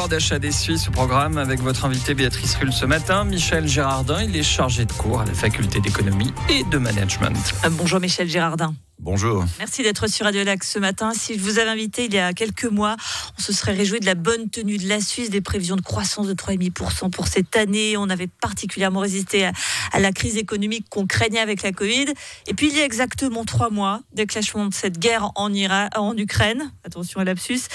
pouvoir d'achat des Suisses au programme avec votre invité Béatrice Rulle ce matin. Michel Gérardin, il est chargé de cours à la faculté d'économie et de management. Bonjour Michel Gérardin. Bonjour. Merci d'être sur Radio Lac ce matin. Si je vous avais invité il y a quelques mois, on se serait réjoui de la bonne tenue de la Suisse, des prévisions de croissance de 3,5% pour cette année. On avait particulièrement résisté à la crise économique qu'on craignait avec la Covid. Et puis il y a exactement 3 mois, déclenchement de cette guerre en Ukraine. Attention à lapsus.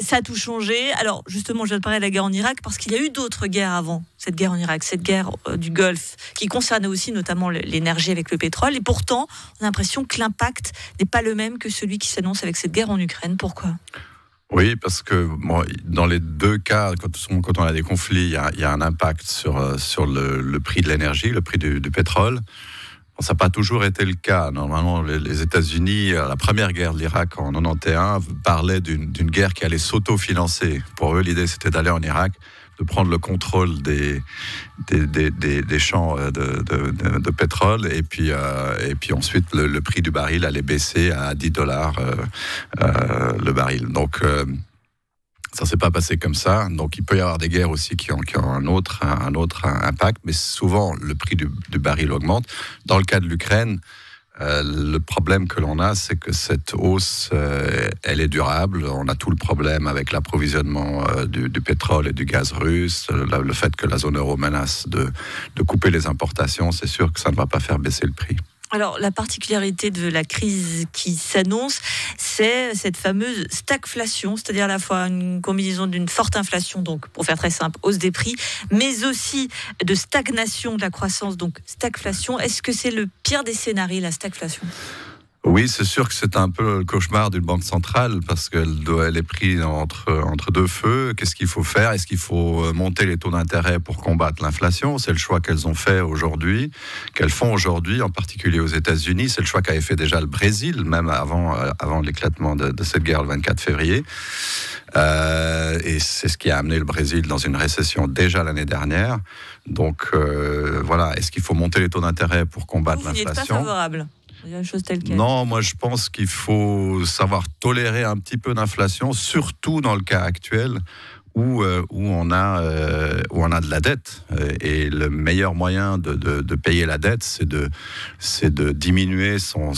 Ça a tout changé. Alors justement, je viens de parler de la guerre en Irak parce qu'il y a eu d'autres guerres avant cette guerre en Irak, cette guerre du Golfe, qui concernait aussi notamment l'énergie avec le pétrole. Et pourtant, on a l'impression que l'impact n'est pas le même que celui qui s'annonce avec cette guerre en Ukraine. Pourquoi ? Oui, parce que dans les deux cas, quand on a des conflits, il y a un impact sur le prix de l'énergie, le prix du pétrole. Ça n'a pas toujours été le cas. Normalement, les États-Unis, à la première guerre de l'Irak en 91, parlaient d'une guerre qui allait s'auto-financer. Pour eux, l'idée, c'était d'aller en Irak, de prendre le contrôle des champs de pétrole et puis ensuite le prix du baril allait baisser à $10 le baril. Donc ça s'est pas passé comme ça. Donc il peut y avoir des guerres aussi qui ont un autre impact, mais souvent le prix du baril augmente. Dans le cas de l'Ukraine, le problème que l'on a, c'est que cette hausse, elle est durable. On a tout le problème avec l'approvisionnement du pétrole et du gaz russe, le fait que la zone euro menace de couper les importations. C'est sûr que ça ne va pas faire baisser le prix. Alors, la particularité de la crise qui s'annonce, c'est cette fameuse stagflation, c'est-à-dire à la fois une combinaison d'une forte inflation, donc pour faire très simple, hausse des prix, mais aussi de stagnation de la croissance, donc stagflation. Est-ce que c'est le pire des scénarios, la stagflation ? Oui, c'est sûr que c'est un peu le cauchemar d'une banque centrale parce qu'elle est prise entre deux feux. Qu'est-ce qu'il faut faire ? Est-ce qu'il faut monter les taux d'intérêt pour combattre l'inflation ? C'est le choix qu'elles ont fait aujourd'hui, qu'elles font aujourd'hui, en particulier aux États-Unis. C'est le choix qu'avait fait déjà le Brésil, même avant l'éclatement de cette guerre le 24 février. Et c'est ce qui a amené le Brésil dans une récession déjà l'année dernière. Donc voilà, est-ce qu'il faut monter les taux d'intérêt pour combattre l'inflation ? Vous n'êtes pas favorable ? Non, moi je pense qu'il faut savoir tolérer un petit peu d'inflation, surtout dans le cas actuel où on a de la dette. Et le meilleur moyen de payer la dette, c'est de diminuer son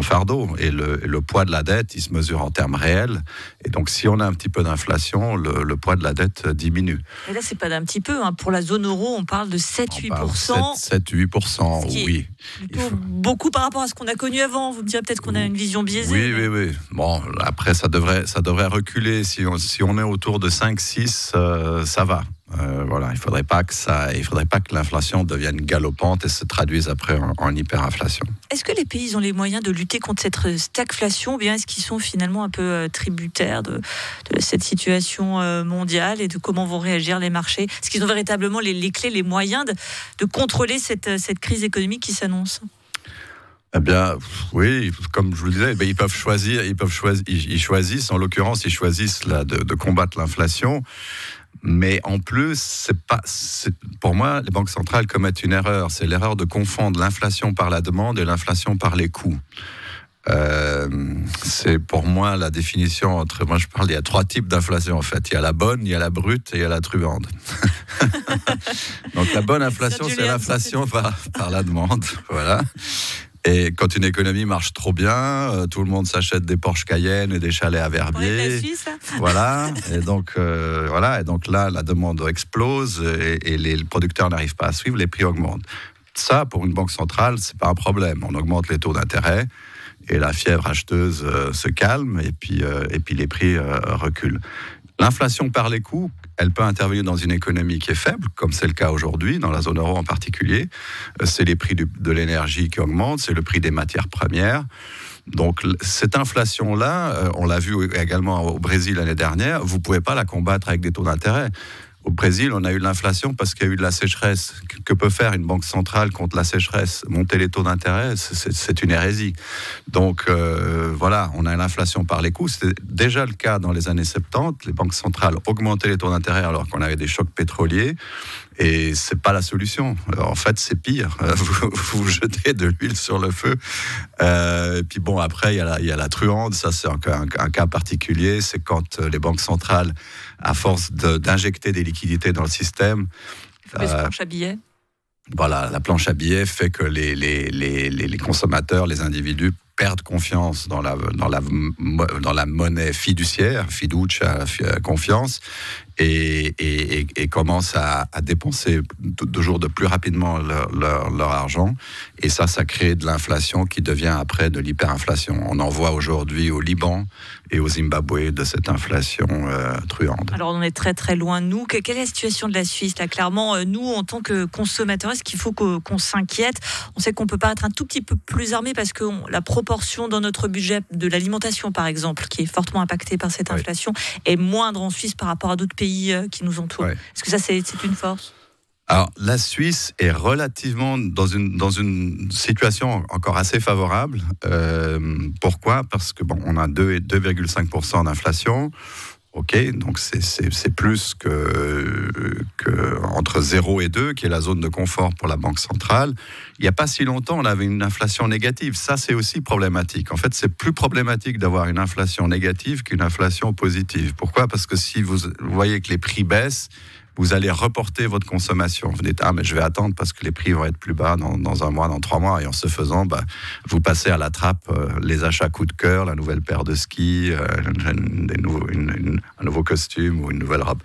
fardeau. Et le poids de la dette, il se mesure en termes réels. Et donc si on a un petit peu d'inflation, le poids de la dette diminue. Et là, c'est pas d'un petit peu. Pour la zone euro, on parle de 7-8%. 7-8%, oui. Beaucoup par rapport à ce qu'on a connu avant. Vous me direz peut-être qu'on a une vision biaisée. Oui. Bon, après, ça devrait reculer. Si on est autour de 5-6, ça va. Voilà, il faudrait pas que l'inflation devienne galopante et se traduise après en hyperinflation. Est-ce que les pays ont les moyens de lutter contre cette stagflation, ou bien est-ce qu'ils sont finalement un peu tributaires de cette situation mondiale et de comment vont réagir les marchés ? Est-ce qu'ils ont véritablement les clés, les moyens de contrôler cette crise économique qui s'annonce ? Eh bien, oui, comme je vous le disais, ils peuvent choisir. Ils choisissent, en l'occurrence, de combattre l'inflation. Mais en plus, pour moi, les banques centrales commettent une erreur. C'est l'erreur de confondre l'inflation par la demande et l'inflation par les coûts. C'est pour moi la définition il y a 3 types d'inflation en fait. Il y a la bonne, il y a la brute et il y a la truande. Donc la bonne inflation, c'est l'inflation par la demande. Voilà. Et quand une économie marche trop bien, tout le monde s'achète des Porsche Cayenne et des chalets à Verbier. Voilà. Et donc là, la demande explose et les producteurs n'arrivent pas à suivre, les prix augmentent. Ça, pour une banque centrale, c'est pas un problème. On augmente les taux d'intérêt et la fièvre acheteuse se calme et puis les prix reculent. L'inflation par les coûts, elle peut intervenir dans une économie qui est faible, comme c'est le cas aujourd'hui, dans la zone euro en particulier. C'est les prix de l'énergie qui augmentent, c'est le prix des matières premières. Donc cette inflation-là, on l'a vu également au Brésil l'année dernière, vous ne pouvez pas la combattre avec des taux d'intérêt. Au Brésil, on a eu de l'inflation parce qu'il y a eu de la sécheresse. Que peut faire une banque centrale contre la sécheresse ? Monter les taux d'intérêt, c'est une hérésie. Donc voilà, on a l'inflation par les coûts. C'était déjà le cas dans les années 70. Les banques centrales augmentaient les taux d'intérêt alors qu'on avait des chocs pétroliers. Et c'est pas la solution. En fait, c'est pire. Vous jetez de l'huile sur le feu. Et puis bon, après, il y a la truande. Ça, c'est un cas particulier. C'est quand les banques centrales, à force d'injecter des liquidités dans le système, planche à billets. Voilà, la planche à billets fait que les consommateurs, les individus perdent confiance dans la monnaie fiduciaire, fiducia, confiance, et commencent à dépenser toujours de plus rapidement leur argent. Et ça crée de l'inflation qui devient après de l'hyperinflation. On en voit aujourd'hui au Liban et au Zimbabwe de cette inflation truande. Alors on en est très très loin, nous. Quelle est la situation de la Suisse là? Clairement, nous, en tant que consommateurs, est-ce qu'il faut qu'on s'inquiète? On sait qu'on peut pas être un tout petit peu plus armé parce que la proportion dans notre budget de l'alimentation, par exemple, qui est fortement impactée par cette inflation, est moindre en Suisse par rapport à d'autres pays qui nous entourent. Est-ce que ça, c'est une force? Alors, la Suisse est relativement dans une situation encore assez favorable. Pourquoi? Parce que on a 2,5% d'inflation. Ok, donc c'est plus que entre 0 et 2, qui est la zone de confort pour la Banque centrale. Il n'y a pas si longtemps, on avait une inflation négative. Ça, c'est aussi problématique. En fait, c'est plus problématique d'avoir une inflation négative qu'une inflation positive. Pourquoi? Parce que si vous voyez que les prix baissent, vous allez reporter votre consommation. Vous dites, mais je vais attendre parce que les prix vont être plus bas dans un mois, dans 3 mois. Et en ce faisant, vous passez à la trappe les achats coup de cœur, la nouvelle paire de skis, un nouveau costume ou une nouvelle robe.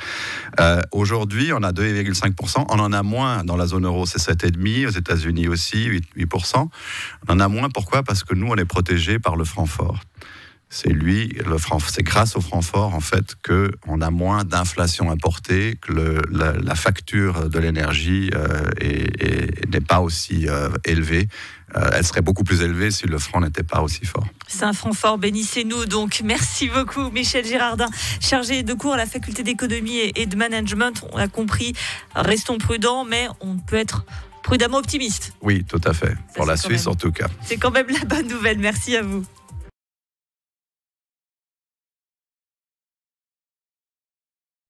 Aujourd'hui, on a 2,5%. On en a moins dans la zone euro, c'est 7,5%. Aux États-Unis aussi, 8%. On en a moins, pourquoi? Parce que nous, on est protégés par le franc fort. C'est grâce au franc fort, en fait, qu'on a moins d'inflation importée, que la facture de l'énergie n'est pas aussi élevée. Elle serait beaucoup plus élevée si le franc n'était pas aussi fort. C'est un franc fort, bénissez-nous donc. Merci beaucoup Michel Girardin, chargé de cours à la faculté d'économie et de management. On a compris, restons prudents, mais on peut être prudemment optimiste. Oui, tout à fait. Pour la Suisse, en tout cas. C'est quand même la bonne nouvelle. Merci à vous.